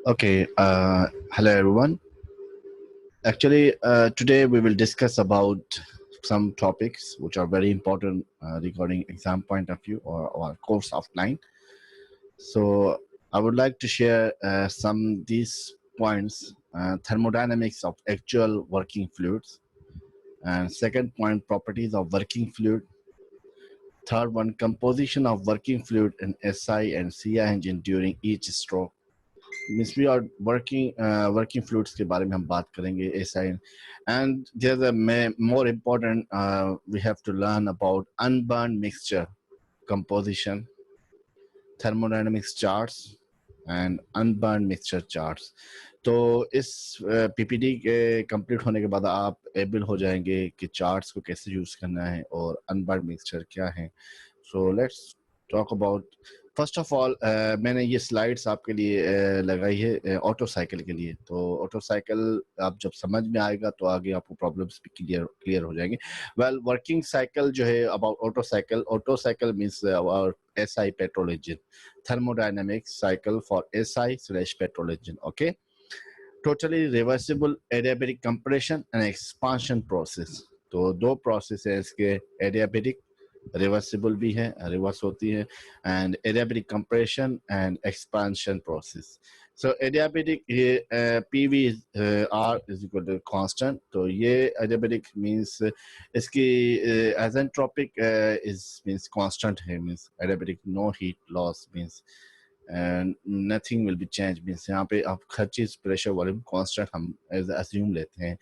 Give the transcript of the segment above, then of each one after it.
Okay, hello everyone. Actually, today we will discuss about some topics which are very important regarding exam point of view or course outline. So I would like to share some these points: thermodynamics of actual working fluids, and second point, properties of working fluid. Third one, composition of working fluid in SI and CI engine during each stroke. Means we are working fluids के बारे में हम बात करेंगे SI and there's a more important we have to learn about unburned mixture composition, thermodynamics charts and unburned mixture charts. तो इस PPT के complete होने के बाद आप एबल हो जाएंगे कि चार्ट्स को कैसे यूज करना है और अनबर्न्ड मिक्सचर क्या है. So let's talk about first of all मैंने ये स्लाइड्स आपके लिए लगाई है ऑटो साइकिल के लिए. तो ऑटो साइकिल आप जब समझ में आएगा तो आगे आपको प्रॉब्लम्स भी क्लियर हो जाएंगे. वेल वर्किंग साइकिल जो है about auto cycle means SI petrol engine, thermodynamic cycle for SI/petrol engine. Okay, totally reversible adiabatic compression and expansion process. तो दो प्रोसेस है इसके, adiabatic रिवर्सिबल भी है, रिवर्स होती है, and adiabatic compression and expansion process. So adiabatic ये PV R is equal to constant. तो ये एडियाबेटिक मींस इसकी आइसेंट्रोपिक इज मींस कांस्टेंट है, means adiabatic no heat loss means and nothing will be changed. Means यहाँ पे आप हर चीज प्रेशर वॉल्यूम कांस्टेंट हम एज अज्यूम लेते हैं.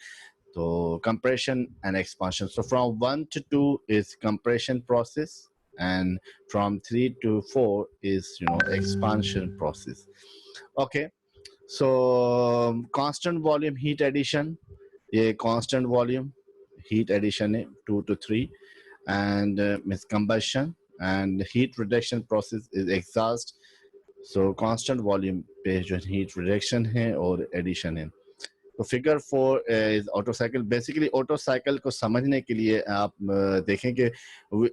So compression and expansion. So from 1 to 2 is compression process, and from 3 to 4 is expansion process. Okay. So constant volume heat addition, ये constant volume heat addition है 2 to 3, and means combustion, and heat reduction process is exhaust. So constant volume पे जो heat reduction है और addition है. तो figure 4 is auto cycle. Basically auto cycle को समझने के लिए आप देखें कि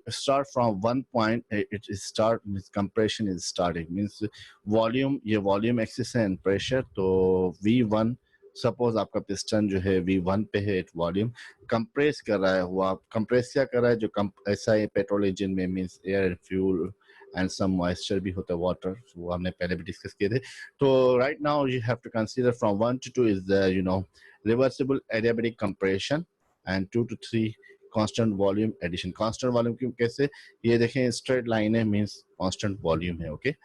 start from one point, it start means compression is starting means volume, ये वॉल्यूम एक्सिस है एंड प्रेशर. तो V1 सपोज आपका पिस्टन जो है V1 पे है, वॉल्यूम कंप्रेस कर रहा है. हुआ कंप्रेस क्या कर रहा है, जो ऐसा है पेट्रोल इंजन में means air and fuel and some moisture भी होता है, वाटर, वो हमने पहले भी डिस्कस किए थे. So right now you have to consider from 1 to 2 is the reversible adiabatic compression, and 2 to 3 constant volume addition. Constant volume क्यों कैसे, ये देखें straight line है means constant volume है. Okay,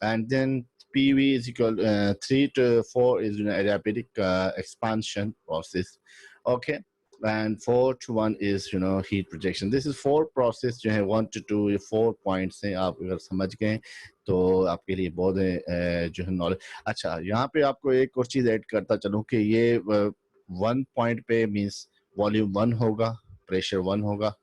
and then PV is equal 3 to 4 is adiabatic expansion process. Okay, and 4 to 1 is heat rejection. This is 4 process जो है 1 to 2 ये 4 points हैं. आप अगर समझ गए तो आपके लिए बहुत जो है नॉलेज. अच्छा, यहाँ पे आपको एक और चीज ऐड करता चलूँ कि ये 1 पॉइंट पे मींस वॉल्यूम 1 होगा, प्रेशर 1 होगा,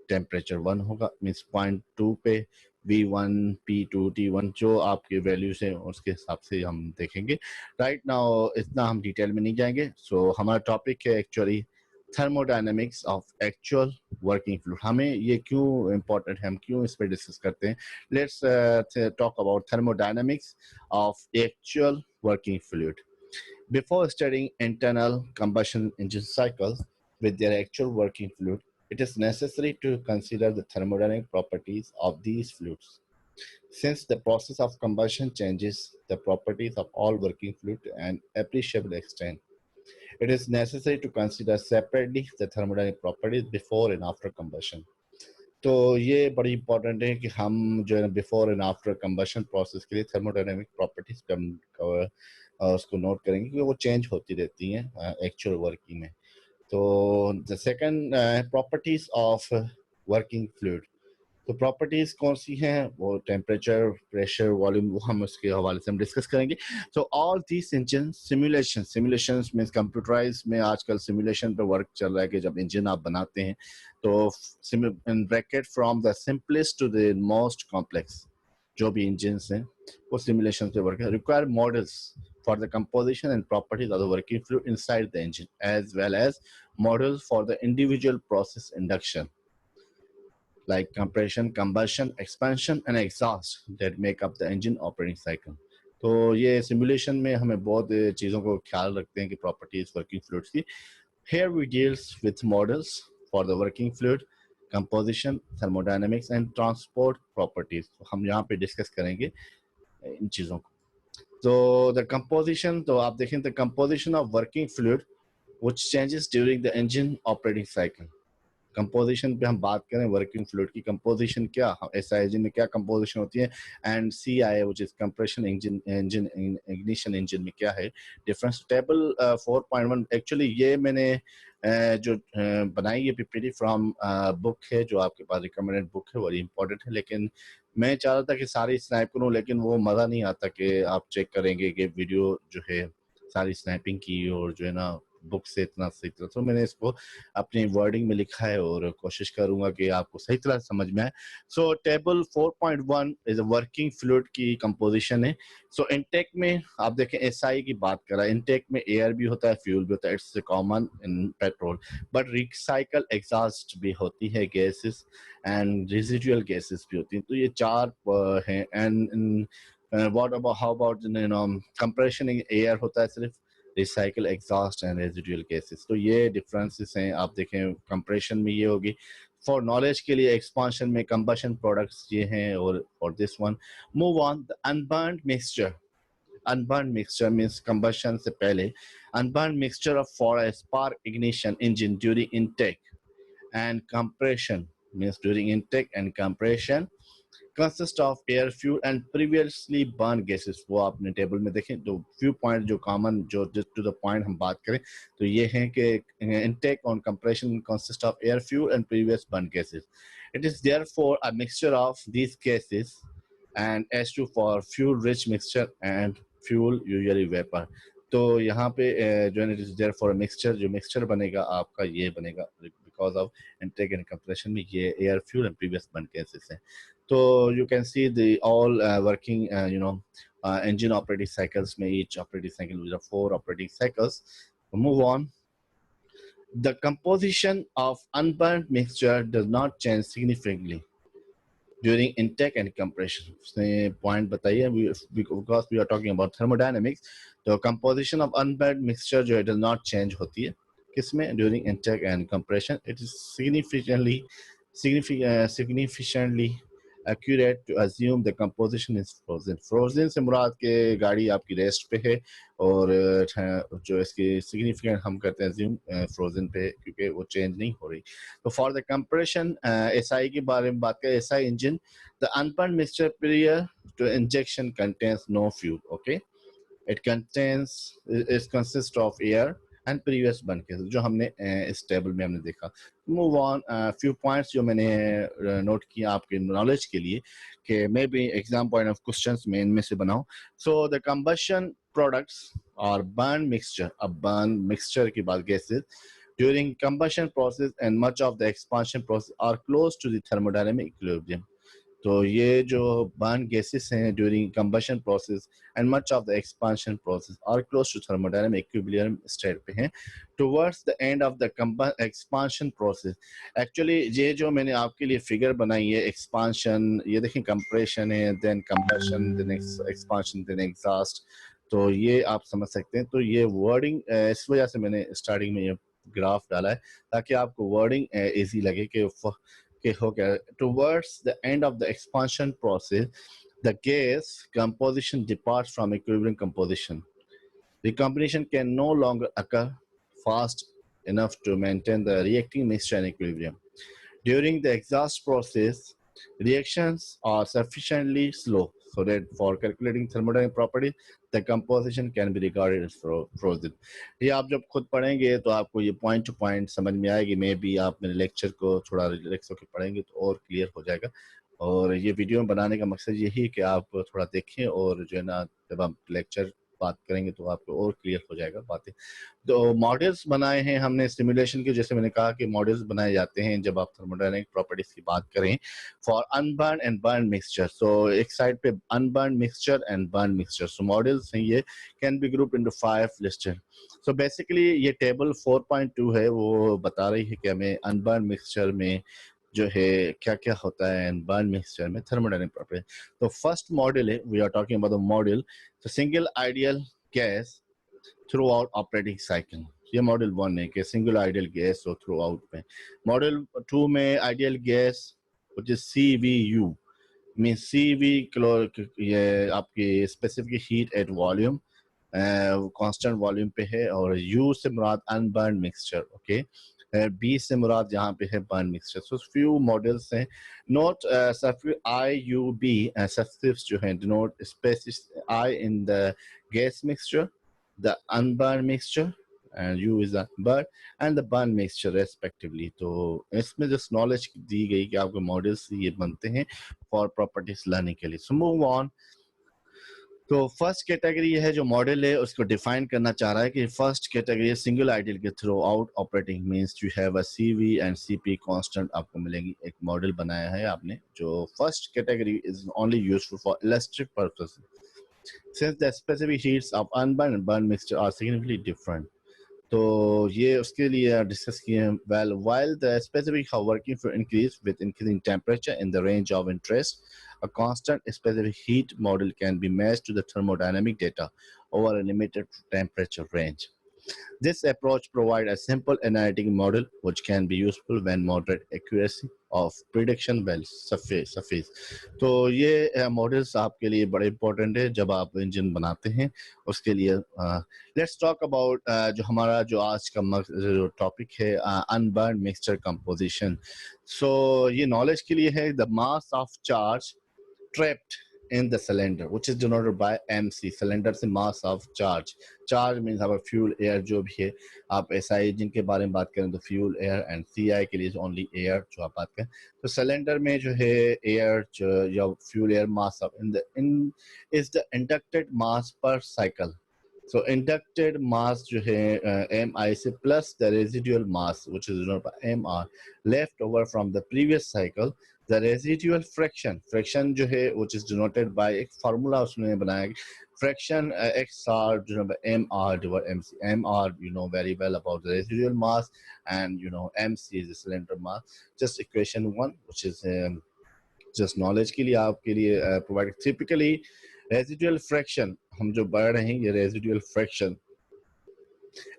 टेम्परेचर 1 होगा. मींस पॉइंट 2 पे V1, P2, T1 जो आपके वैल्यूज हैं उसके हिसाब से हम देखेंगे. राइट नाउ इतना हम डिटेल में नहीं जाएंगे. सो हमारा टॉपिक है actually thermodynamics of actual working fluid. हमें ये क्यों इम्पोर्टेंट है, हम क्यों इस पर डिस्कस करते हैं. Let's talk about thermodynamics of actual working fluid. Before studying internal combustion engine cycles with their actual working fluid, it is necessary to consider the thermodynamic properties of these fluids. Since the process of combustion changes the properties of all working fluid to an appreciable extent, it is necessary to consider separately the thermodynamic properties before and after combustion. तो ये बड़ी important है कि हम जो है before and after combustion process के लिए थर्मोडायनेमिक प्रॉपर्टीज पे हम उसको नोट करेंगे क्योंकि वो चेंज होती रहती हैं एक्चुअल वर्किंग में. तो the second properties of working fluid. तो प्रॉपर्टीज कौन सी हैं, वो टेम्परेचर, प्रेशर, वॉल्यूम, वो हम उसके हवाले से हम डिस्कस करेंगे. So all these engine simulation means computerize में आजकल सिमुलेशन पे वर्क चल रहा है कि जब इंजन आप बनाते हैं तो in bracket from the simplest to the most complex जो भी इंजन हैं वो सिमुलेशन पे वर्क है. Require models for the composition and properties of the working fluid inside the engine, as well as models for the individual process induction, like compression, combustion, expansion, and exhaust that make up the engine operating cycle. तो ये simulation में हमें बहुत चीज़ों को ख्याल रखते हैं कि प्रॉपर्टीज वर्किंग फ्लूइड्स की. Here we deals with models for the working fluid, composition, thermodynamics and transport properties. तो हम यहाँ पे डिस्कस करेंगे इन चीज़ों को. तो the composition, तो आप देखें the composition of working fluid which changes during the engine operating cycle. Composition पे हम बात करें वर्किंग फ्लूइड की कंपोजिशन क्या एसआई इंजन में क्या कंपोजिशन होती है and C I which is compression engine engine ignition engine में क्या है डिफरेंस. टेबल 4.1 एक्चुअली ये मैंने जो बनाई है पीपीटी फ्रॉम बुक है जो आपके पास रिकमेंडेड बुक है बड़ी इंपॉर्टेंट है. लेकिन मैं चाह रहा था कि सारी स्नैप करूं लेकिन वो मज़ा नहीं आता कि आप चेक करेंगे कि वीडियो जो है सारी स्नैपिंग की और जो है ना बुक से इतना सही तरह. तो मैंने इसको अपनी वर्डिंग में लिखा है और कोशिश करूंगा कि आपको सही तरह समझ में आए. सो table 4.1 is a working fluid की कंपोजिशन है. सो इनटेक में आप देखें एसआई की बात करा इनटेक में एयर भी होता है फ्यूल भी होता है. It's common in petrol but recycle exhaust भी होती है गैसेस एंड रेजिडुअल गैसेस भी होती हैं. तो ये चार हैं. And what about how about compression air होता है सिर्फ recycle exhaust and residual gases. तो ये डिफरेंसेस हैं. आप देखें कंप्रेशन में ये होगी. फॉर नॉलेज के लिए एक्सपांशन में कंबशन प्रोडक्ट्स ये हैं और for this one move on the unburned mixture. Unburned mixture means combustion से पहले unburned mixture of for a spark ignition engine during intake and compression means during intake and compression consist of air fuel and previously burned gases. वो आपने table में देखें तो few point जो common जो to the point हम बात करें तो ये हैं कि intake on compression consist of air fuel and previous burned gases. It is therefore a mixture of these gases and H2 for fuel rich mixture and fuel usually vapor. तो यहाँ पे जो है it is there for mixture जो mixture बनेगा आपका ये बनेगा because of intake and compression में ये air fuel and previous burn gases हैं. तो you can see the all working engine operating cycles में each operating cycle with 4 operating cycles. Move on. The composition of unburned mixture does not change significantly during intake and compression. उसने point बताइए because we are talking about thermodynamics. तो composition of unburned mixture जो है does not change होती है किसमें during intake and compression. It is significantly accurate to assume the composition is frozen. Frozen से मुराद के गाड़ी आपकी रेस्ट पे है और जो इसकी significant हम करते हैं assume frozen पे क्योंकि वो change नहीं हो रही. तो for the compression SI के बारे में बात करें SI engine the unburned mixture prior to injection contains no fuel. Okay, it consists of air and previous बन के जो हमने इस टेबल में हमने देखा. मूव ऑन फ्यू पॉइंट्स जो मैंने नोट किया आपके नॉलेज के लिए कि मैं भी एग्जाम पॉइंट ऑफ क्वेश्चंस में इनमें से बनाऊं. सो द कंबशन प्रोडक्ट्स और बर्न मिक्सचर. अब बर्न मिक्सचर की बात gases during combustion process and much of the expansion process are close to the thermodynamic equilibrium. तो ये जो बर्न गैसेस हैं during combustion process and much of the expansion process are close to thermodynamic equilibrium state पे हैं towards the end of the expansion process. Actually ये जो मैंने आपके लिए फिगर बनाई है एक्सपांशन ये देखें कंप्रेशन है then combustion then expansion then exhaust. तो ये आप समझ सकते हैं. तो ये वर्डिंग इस वजह से मैंने स्टार्टिंग में ये ग्राफ डाला है ताकि आपको वर्डिंग इजी लगे कि हो गया. Towards the end of the expansion process, the gas composition departs from equilibrium composition. The combination can no longer occur fast enough to maintain the reacting mixture in equilibrium. During the exhaust process, reactions are sufficiently slow so that for calculating thermodynamic properties, the composition can be regarded as frozen. ये आप जब खुद पढ़ेंगे तो आपको ये point two point समझ में आएगी. मे बी आप मेरे लेक्चर को थोड़ा रिलैक्स होकर पढ़ेंगे तो और क्लियर हो जाएगा. और ये वीडियो बनाने का मकसद यही है कि आप थोड़ा देखें और जो है ना जब आप लेक्चर बात करेंगे तो आपको और क्लियर हो जाएगा बातें. तो मॉडल्स बनाए हैं हमने सिमुलेशन के. जैसे मैंने कहा कि मॉडल्स बनाए जाते हैं जब आप थर्मोडायनामिक प्रॉपर्टीज की बात करें for unburned and burn mixture. So एक साइड पे unburned mixture and burn mixture. So models हैं ये can be group into 5 listed. So basically ये टेबल 4.2 है वो बता रही है कि हमें अनबर्न मिक्सचर में जो है क्या क्या होता है एंड बर्न मिक्सचर में थर्मोडायनेमिक प्रॉपर्टी। तो फर्स्ट मॉडल है, we are talking about the model, तो single ideal gas throughout operating cycle. ये मॉडल 1 है कि सिंगल आइडियल गैस हो थ्रू आउट में। मॉडल 2 में ideal gas which is CVU, mean CV ये आपकी specific heat at volume, constant volume पे है, और U से मुराद अनबर्न मिक्सचर, ओके। B से मुराद यहाँ पे है burn mixture. So few models हैं, नोट IUB सब्स्टिट्यूट्स जो हैं denote species I in the gas mixture, the unburn mixture, and U is the burn and the burn mixture respectively। तो इसमें just knowledge दी गई कि आपके मॉडल्स ये बनते हैं फॉर प्रॉपर्टीज लर्निंग के लिए। सो मूव ऑन। तो फर्स्ट कैटेगरी है जो मॉडल है उसको डिफाइन करना चाह रहा है कि फर्स्ट कैटेगरी है सिंगल आइडियल के throughout operating, means you have a CV and CP constant आपको मिलेंगी। एक मॉडल बनाया है आपने जो first category is only useful for illustrative purposes since the specific heats of unburn and burn mixture are significantly different. तो ये उसके लिए डिस्कस किए हैं। Well while the specific are working for increase with increasing temperature in the range of interest, a constant specific heat model can be matched to the thermodynamic data over a limited temperature range. This approach provides a simple analytic model which can be useful when moderate accuracy of prediction will suffice। तो ये models आपके लिए बड़े important है जब आप engine बनाते हैं उसके लिए। लेट्स टॉक अबाउट जो हमारा जो आज का जो टॉपिक है अनबर्न मिक्सचर कंपोजिशन। सो ये नॉलेज के लिए है, the mass of charge trapped in the cylinder which is denoted by MC, cylinder से mass of charge, charge means our fuel air जो भी है। आप SI इंजन के बारे में बात करें तो fuel air and CI के लिए only air जो आप बात करें। तो cylinder में जो है air या fuel air mass of in is the inducted mass per cycle। So inducted mass जो है MI से plus the residual mass which is denoted by MR left over from the previous cycle, the residual fraction जो है which is denoted by एक formula उसने बनाया fraction XR denoted by MR divided MC। MR you know very well about the residual mass and you know MC is the cylinder mass। Just equation 1 which is just knowledge के लिए आपके लिए provide typically residual fraction हम जो बढ़ रहे हैं ये residual fraction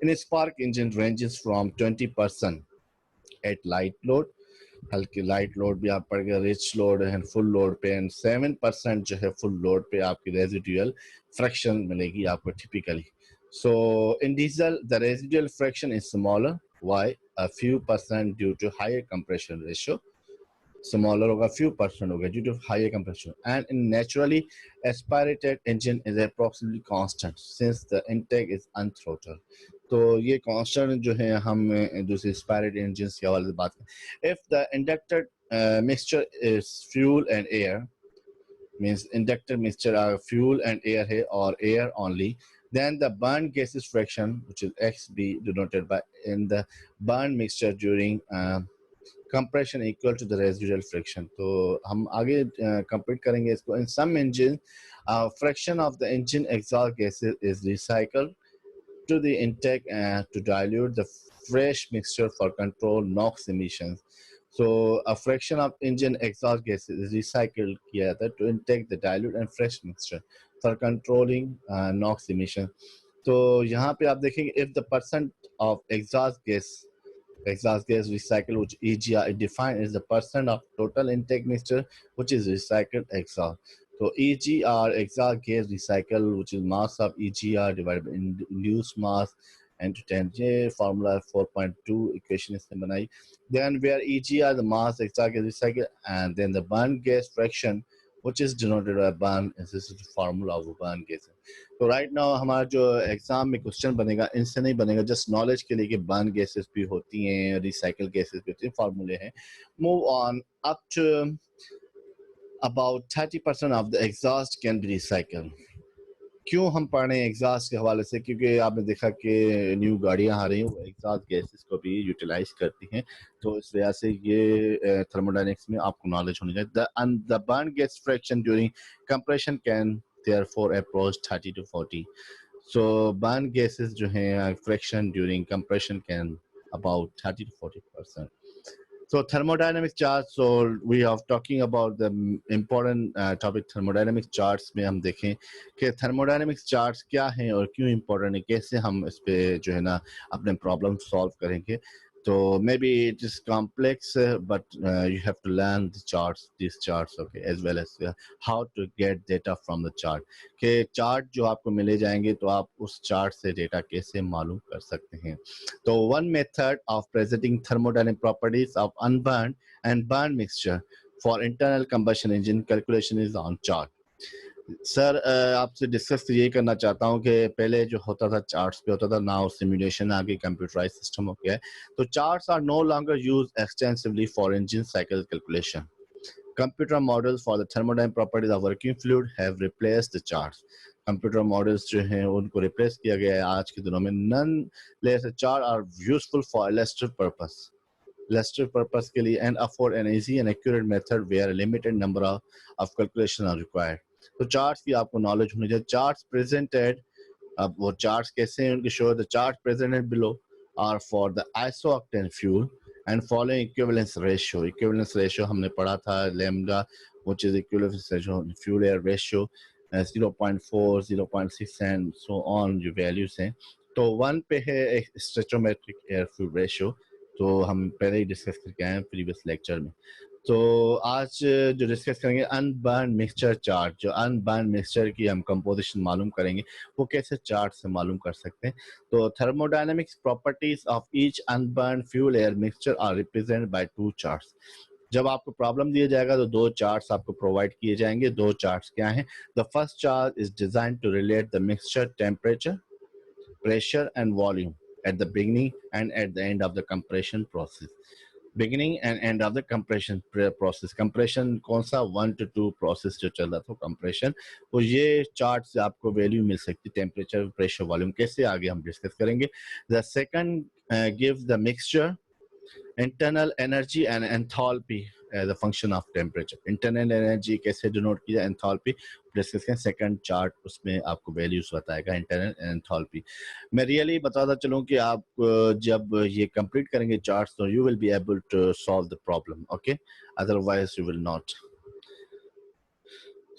in a spark engine ranges from 20% at light load, हल्की लाइट लोड भी आप पड़ गया, rich load and full load पे, एंड 7% जो है फुल लोड पे आपकी रेजिडुअल फ्रैक्शन मिलेगी आपको typically. So in diesel the residual fraction is smaller, why a few percent due to higher compression ratio, smaller होगा few percent होगा due to higher compression, and in naturally aspirated engine is approximately constant since the intake is unthrottled। तो ये constant जो है हम दूसरे aspirated engines के हवाले से बात करें। If the inducted mixture is fuel and air, means inductor mixture are fuel and air है or air only, then the burn gases fraction which is XB denoted by in the burn mixture during compression equal to the residual friction। तो हम आगे complete करेंगे इसको। in some engine fraction of the engine exhaust gases is recycled to the intake to dilute the fresh mixture for control NOx emissions। So a fraction of engine exhaust gases is recycled किया जाता है to intake the dilute and fresh mixture for controlling NOx emission। तो यहाँ पे आप देखेंगे if the percent of exhaust gas recycle which EGR is defined as the percent of total intake mixture which is recycled exhaust। So EGR exhaust gas recycle which is mass of EGR divided by induced mass and to 10J formula 4.2 equation is बनाई। Then where EGR the mass exhaust gas recycle and then the burn gas fraction which is denoted by burn, this is the formula of burn gas। तो right now हमारा जो exam में question बनेगा इनसे नहीं बनेगा, just knowledge के लिए कि बर्न गैसेस भी होती हैं, रिसाइकल गैसेस भी होती हैं, फार्मूले हैं। Move on up to about 30% of the exhaust can be recycle. क्यों हम पढ़ रहे हैं एग्जॉस्ट के हवाले से? क्योंकि आपने देखा कि न्यू गाड़ियां आ रही हैं वो एग्जॉस्ट गैसेस को भी यूटिलाइज करती हैं, तो इस वजह से ये थर्मोडायनेमिक्स में आपको नॉलेज होनी चाहिए। The burn gas fraction during compression can therefore approach 30 to 40। So burn gases जो हैं fraction during compression can about 30 to 40%। So thermodynamic charts, so we are talking about the important topic thermodynamic charts में हम देखें कि thermodynamic charts क्या हैं और क्यों important है, कैसे हम इस पे जो है ना अपने problem solve करेंगे. So maybe it is complex, but you have to learn these charts, okay, as well as how to get data from the chart. कि chart जो आपको मिले जाएंगे तो आप उस chart से data कैसे मालूम कर सकते हैं. So one method of presenting thermodynamic properties of unburned and burned mixture for internal combustion engine calculation is on chart. Sir आपसे डिस्कस ये करना चाहता हूँ कि पहले जो होता था चार्ट्स पे होता था, नाउ सिमुलेशन आगे कंप्यूटराइज सिस्टम हो गया है. तो charts are no longer use extensively for engine cycle calculation. Computer models for the thermodynamic properties of working fluid have replaced the charts. Computer models जो हैं उनको replace किया गया है आज के दिनों में. Nonetheless, charts are useful for illustrative purpose. Illustrative purpose के लिए and afford an easy and accurate method where a limited number of calculations are required. तो charts की आपको knowledge होनी चाहिए. Charts presented, अब वो charts कैसे हैं उनके show the charts presented below are for the isooctane fuel and following equivalence ratio. Equivalence ratio हमने पढ़ा था lambda, which is equivalence ratio fuel air ratio 0.4, 0.6 and so on जो values हैं. तो 1 पे है stoichiometric air fuel ratio, तो हम पहले ही डिस्कस करके आए हैं प्रीवियस लेक्चर में. तो आज जो डिस्कस करेंगे अनबर्न मिक्सचर चार्ट. जो अनबर्न मिक्सचर की हम कंपोजिशन मालूम करेंगे वो कैसे चार्ट से मालूम कर सकते हैं. तो thermodynamics properties of each unburn fuel air mixture are represented by 2 charts. जब आपको प्रॉब्लम दिया जाएगा तो 2 चार्ट्स आपको प्रोवाइड किए जाएंगे. 2 चार्ट्स क्या हैं? The first chart is designed to relate the mixture temperature, pressure and volume at the beginning and at the end of the compression process. Beginning and end of the compression process. Compression कौन सा 1 to 2 process जो चल रहा था compression, तो ये chart से आपको वैल्यू मिल सकती है. टेम्परेचर, प्रेशर, वॉल्यूम कैसे आगे हम डिस्कस करेंगे. The second gives the mixture internal energy and enthalpy as a function of temperature. Internal energy कैसे डिनोट किया, enthalpy डिस्कस करें. सेकंड चार्ट उसमें आपको वैल्यूज बताएगा इंटरनल एंथैल्पी. मैं रियली बताता चलूं कि आप जब ये कंप्लीट करेंगे चार्ट्स तो you will be able to solve the problem, okay, otherwise you will not.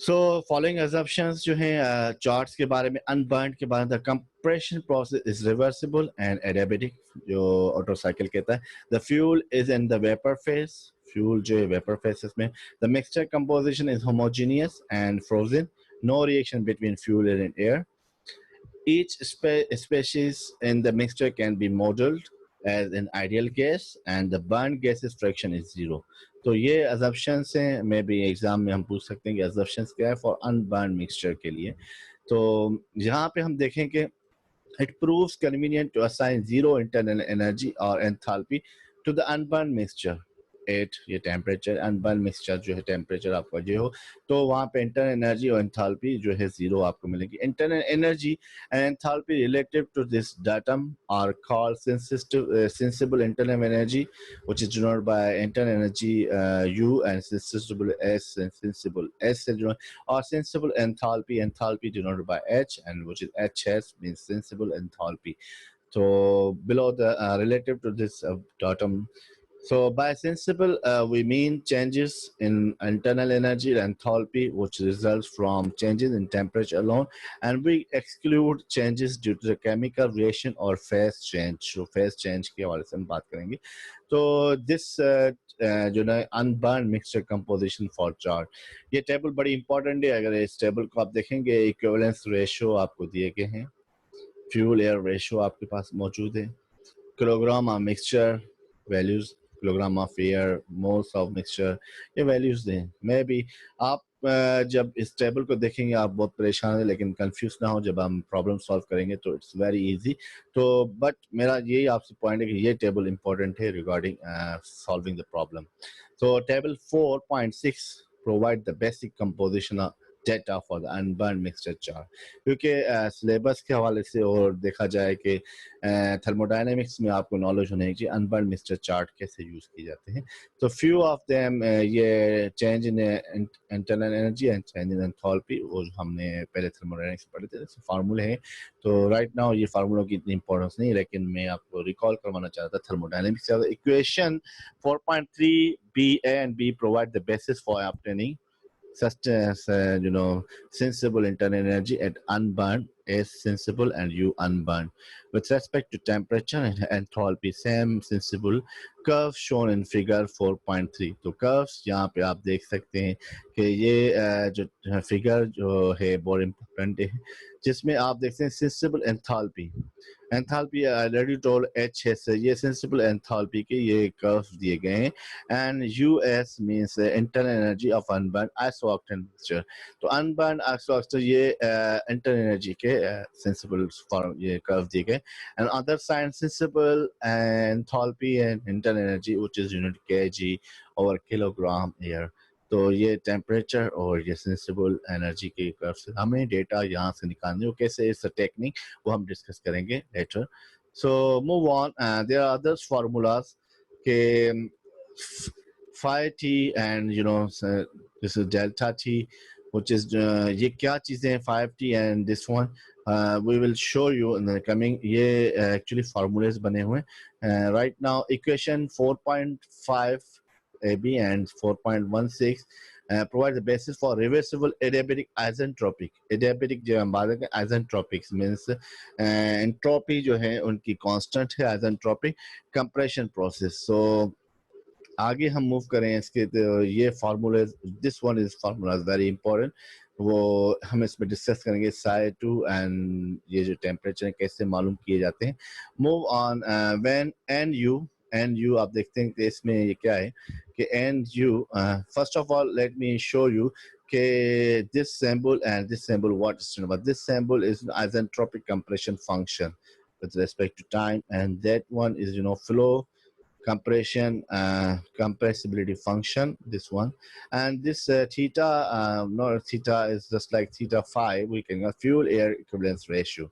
So following assumptions जो हैं चार्ट्स के बारे में, अनबर्न्ड के बारे में. The compression process is reversible and adiabatic, जो ऑटो साइकिल कहता है. The fuel is in the vapour phase, fuel जो है वेपर फेज में. The mixture composition is homogeneous and frozen, no reaction between fuel and air. Each species in the mixture can be modeled as an ideal gas and the burned gases fraction is 0. तो ये assumptions हैं, may be exam में हम पूछ सकते हैं कि assumptions क्या है फॉर अनबर्न मिक्सचर के लिए. तो यहाँ पे हम देखें कि it proves convenient to assign zero internal energy or enthalpy to the unburned mixture at ये टेम्परेचर. अनबर्न मिक्सचर जो है टेम्परेचर आपका जो हो तो वहाँ पे इंटरनल एनर्जी और एंथैल्पी जो है 0 आपको मिलेगी. Internal energy and enthalpy relative to this datum are called sensible internal energy, which is denoted by internal energy U and sensible S and sensible S or sensible enthalpy denoted by H, and which is HS means sensible enthalpy. So below the relative to this datum. So by sensible, we mean changes in internal energy and enthalpy, which results from changes in temperature alone, and we exclude changes due to the chemical reaction or phase change. So phase change के हवाले से हम बात करेंगे. तो this जो ना unburned mixture composition for chart, ये टेबल बड़ी इंपॉर्टेंट है. अगर इस टेबल को आप देखेंगे, इक्विवेलेंस रेशियो आपको दिए गए हैं, फ्यूल एयर रेशियो आपके पास मौजूद है, kilogram of mixture values, kilogram of air, moles of mixture, ये वैल्यूज दें. मे बी आप जब इस टेबल को देखेंगे आप बहुत परेशान हैं, लेकिन कंफ्यूज ना हो, जब हम प्रॉब्लम सॉल्व करेंगे तो इट्स वेरी इजी. तो बट मेरा यही आपसे पॉइंट है कि ये टेबल इंपॉर्टेंट है रिगार्डिंग सॉल्विंग द प्रॉब्लम. तो table 4.6 provide the basic composition data for the unburn mixture chart, क्योंकि सिलेबस के हवाले से और देखा जाए कि थर्मोडायनेमिक्स में आपको नॉलेज होने चाहिए अनबर्न मिक्सचर चार्ट कैसे यूज़ किए जाते हैं। तो फ्यू ऑफ देम ये change in internal energy and change in enthalpy, वो हमने पहले थर्मोडायनेमिक्स पढ़े थे, फार्मूले हैं। तो राइट नाउ ये फार्मूलों की इतनी इंपॉर्टेंस नहीं, लेकिन मैं आपको रिकॉल करवाना चाहता था thermodynamics equation 4.3 B A and B provide the basis for obtaining such as sensible internal energy at unburned is sensible and U unburned. With respect to temperature and enthalpy, same sensible curve shown in figure 4.3. तो curves यहाँ पे आप देख सकते हैं कि ये जो फिगर जो है बहुत इम्पोर्टेंट है, जिसमें आप देखते हैं sensible enthalpy. Enthalpy already told H है, ये सेंसिबल एंथैल्पी के ये कर्व्स दिए गए हैं। And U S means internal energy of unburn isooctane mixture. तो अनबर्न आइसोऑक्टेन ये इंटरनल एनर्जी के सेंसिबल फॉर्म ये कर्व दिए गए। And other sign sensible enthalpy and internal energy which is unit KG over kilogram air. तो ये temperature और ये सेंसिबल एनर्जी के कर्व से हमें डेटा यहाँ से निकालने, वो कैसे इस टेक्निक वो हम डिस्कस करेंगे later. So move on, there are others formulas के phi t and this is delta t, which is ये क्या चीजें हैं 5t and this one we will show you in the coming, ये actually formulas बने हुए हैं right now। equation 4.5 AB and 4.16 provide the basis for reversible adiabatic isentropic। adiabatic जो हम बात करते हैं isentropics means entropy जो है उनकी constant है, isentropic compression process। so आगे हम मूव करें इसके, तो ये formula, this one is formula very important, वो हम इसमें डिस्कस करेंगे साई टू एंड ये जो टेम्परेचर कैसे मालूम किए जाते हैं। Move on, when N U आप देखते हैं कि इसमें ये क्या है कि N U, first of all let me show you कि this symbol and this symbol what is, this symbol is isentropic compression function with respect to time, and that one is flow compression compressibility function, this one. And this theta, not theta is just like theta phi, we can fuel air equivalence ratio।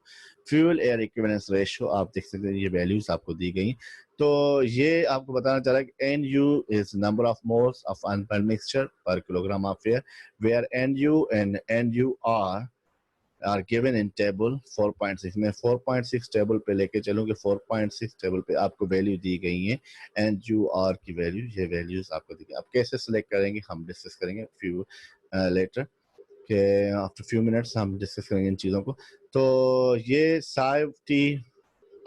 Fuel air equivalence ratio आप देख सकते हैं, ये values आपको दी गई। तो ये आपको बताना चाह रहा है कि N U is number of moles of unburned mixture per kilogram of air, where N U and N U are given in table 4.6 में 4.6 टेबल पे लेके चलूँगी, 4.6 टेबल पे आपको वैल्यू दी गई है एंड यू आर की वैल्यू, ये वैल्यूज आपको दी गई। आप कैसे सिलेक्ट करेंगे हम डिस्कस करेंगे फ्यू लेटर के, आफ्टर फ्यू मिनट्स हम डिस्कस करेंगे इन चीज़ों को। तो ये साइव टी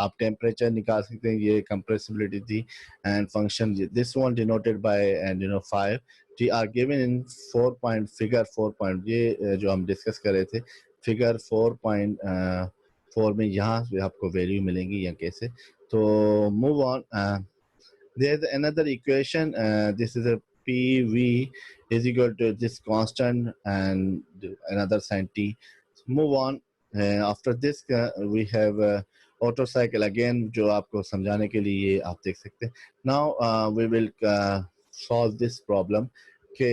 आप टेम्परेचर निकाल सकते हैं, ये कंप्रेसिबिलिटी थी and function this one denoted by and 5 T R given in 4 figure 4 ये जो हम डिस्कस कर रहे थे फिगर 4.4 में यहाँ से आपको वैल्यू मिलेंगी या कैसे। तो move on, there's another equation, this is a PV is equal to this constant and another sign T। move on, after this we have auto cycle again जो आपको समझाने के लिए आप देख सकते हैं। now we will solve this problem कि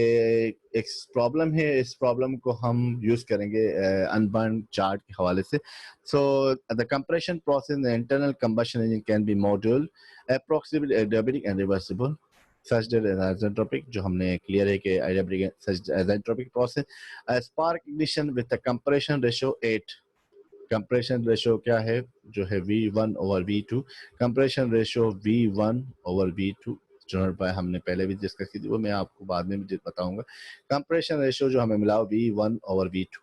एक प्रॉब्लम है, इस प्रॉब्लम को हम यूज करेंगे अनबर्न चार्ट के हवाले से। So the compression process in the internal combustion engine can be module approximately adiabatic and reversible such that an isentropic, जो हमने क्लियर है कि adiabatic such isentropic process, a spark ignition with a compression ratio 8। Compression ratio क्या है जो है V1 over V2, compression ratio V1 over V2 general पाए हमने पहले भी डिस्कस की थी, वो मैं आपको बाद में भी बताऊंगा। कंप्रेशन रेशियो जो हमें मिला V1 over V2,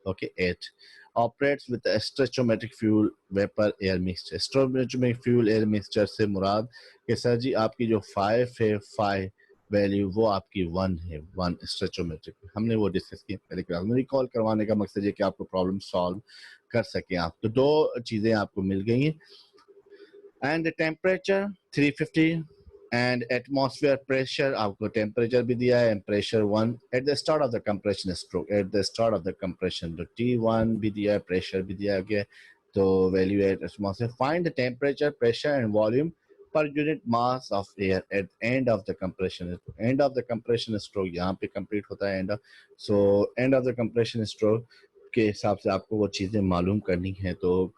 okay 8 operates with a stoichiometric fuel vapor air mixture। stoichiometric fuel air mixture से मुराद कि सर जी आपकी जो 5 है 5 वैल्यू वो आपकी 1 है, 1 stoichiometric, हमने वो डिस्कस किया पहले क्लास में। रिकॉल करवाने का मकसद है कि आपको प्रॉब्लम सॉल्व कर सकें आप। तो दो चीज़ें आपको मिल गई हैं and temperature 350 and atmosphere pressure, आपको टेम्परेचर भी दिया है and pressure 1 at the start of the compression stroke, at the start of the compression। तो T1 भी दिया है, प्रेशर भी दिया गया, तो value at atmosphere. Find the temperature pressure and volume per unit mass of air at end of the compression. End of the compression stroke यहाँ पे complete होता है end of, so end of the compression stroke के हिसाब से आपको वो चीज़ें मालूम करनी है. तो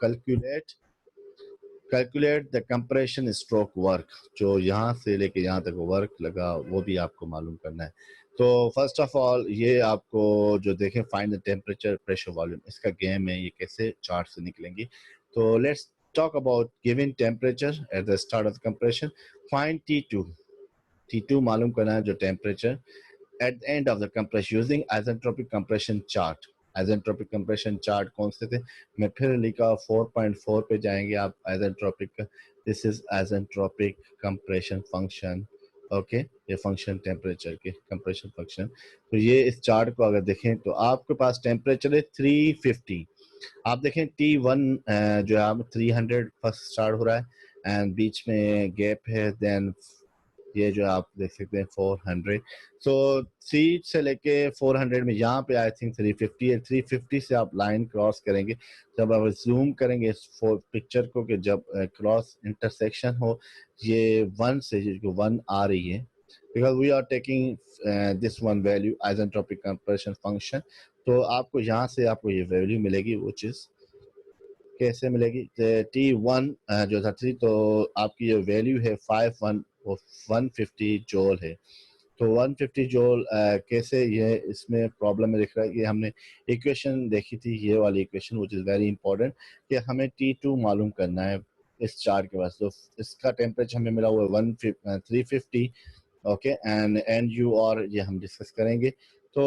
calculate the compression stroke work, जो यहाँ से लेके यहाँ तक वर्क लगा वो भी आपको मालूम करना है. तो फर्स्ट ऑफ ऑल ये आपको जो देखें find the temperature pressure volume, इसका गेम है, ये कैसे चार्ट से निकलेंगी. तो let's talk about given temperature at the start of the compression. Find T2 मालूम करना है जो temperature at the end of the compression using isentropic compression chart. isentropic compression chart कौन से थे, मैं फिर लिखा 4.4 पे जाएंगे आप. isentropic, this is isentropic compression function. Okay ये फंक्शन टेम्परेचर के कंप्रेशन फंक्शन. तो ये इस चार्ट को अगर देखें तो आपके पास टेम्परेचर है 350. आप देखें T1 जो है आप 300 फर्स्ट स्टार्ट हो रहा है एंड बीच में गैप है, देन ये जो आप देख सकते हैं 400. सो 3 से लेके 400 में यहाँ पे आई थिंक 350 है. 350 से आप लाइन क्रॉस करेंगे, जब आप जूम करेंगे इस पिक्चर को कि जब क्रॉस इंटरसेक्शन हो ये 1 से जो 1 आ रही है, because we are taking this one value isentropic compression function. तो आपको यहाँ से आपको ये वैल्यू मिलेगी, वो चीज़ कैसे मिलेगी. T1 जो था 3, तो आपकी ये वैल्यू है 150 जोल है. तो 150 जोल कैसे, ये इसमें प्रॉब्लम में दिख रहा है. ये हमने इक्वेशन देखी थी, ये वाली equation which is very important, कि हमें T2 मालूम करना है इस चार्ट के पास. तो इसका टेम्परेचर हमें मिला हुआ है 350. ओके एंड यू और ये हम डिस्कस करेंगे. तो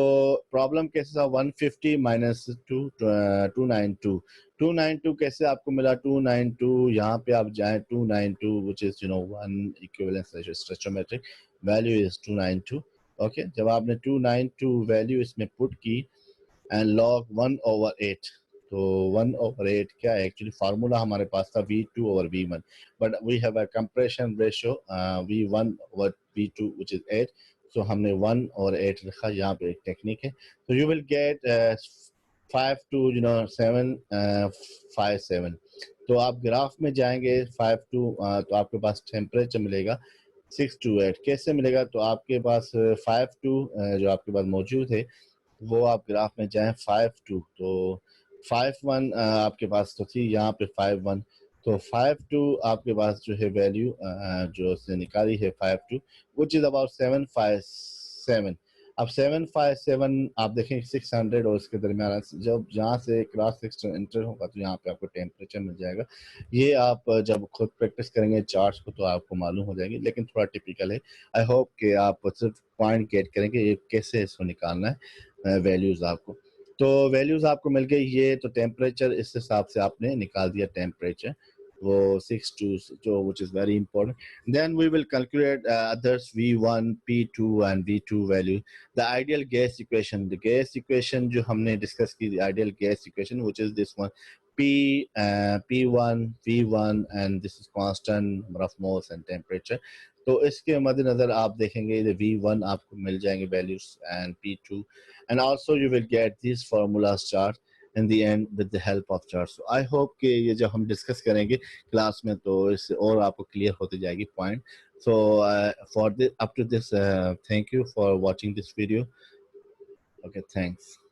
प्रॉब्लम कैसे था, 150 माइनस 292 कैसे आपको मिला. 292 यहाँ पे आप जाएं 292 which is 1 equivalence ratio stoichiometric value is 292. Okay जब आपने 292 वैल्यू इसमें पुट की एंड लॉग 1/8, तो 1/8 क्या है एक्चुअली फार्मूला हमारे पास था V2/V1, but we have a compression ratio V1/V2 which is 8. सो हमने 1/8 लिखा. यहाँ पे एक टेक्निक है. तो यू विल गेट 5 to 757. तो आप ग्राफ में जाएंगे 5 to तो आपके पास टेम्परेचर मिलेगा 6 to 8. कैसे मिलेगा, तो आपके पास 5 to जो आपके पास मौजूद है वो आप ग्राफ में जाएं 5 to, तो 5-1 आपके पास तो थी, यहाँ पे 5-1, तो 5-2 आपके पास जो है वैल्यू जो से निकाली है 5-2 विच इज अबाउट 757. अब 757 आप देखें 600 और इसके दरमियान जब जहाँ से क्रॉस सेक्शन एंटर होगा तो यहाँ पे आपको टेम्परेचर मिल जाएगा. ये आप जब खुद प्रैक्टिस करेंगे चार्ट्स को तो आपको मालूम हो जाएगी, लेकिन थोड़ा टिपिकल है. आई होप कि आप सिर्फ पॉइंट गेट करेंगे ये कैसे इसको निकालना है वैल्यूज आपको. तो वैल्यूज आपको मिल गई ये, तो टेम्परेचर इस हिसाब से आपने निकाल दिया टेम्परेचर वो 6-2 जो which is very important. Then we will calculate others V1, P2 and V2 value. The ideal gas equation, the gas equation जो हमने डिस्कस की, the ideal gas equation which is this one P1 V1 and this is constant number of moles and temperature. तो इसके मद्देनजर आप देखेंगे V1 आपको मिल जाएंगे values and P2 and also you will get these formulas chart in the end with the help of charts. So I hope कि ये जब हम डिस्कस करेंगे क्लास में तो इससे और आपको क्लियर होती जाएगी point. So for this up to this thank you for watching this video. Okay, thanks.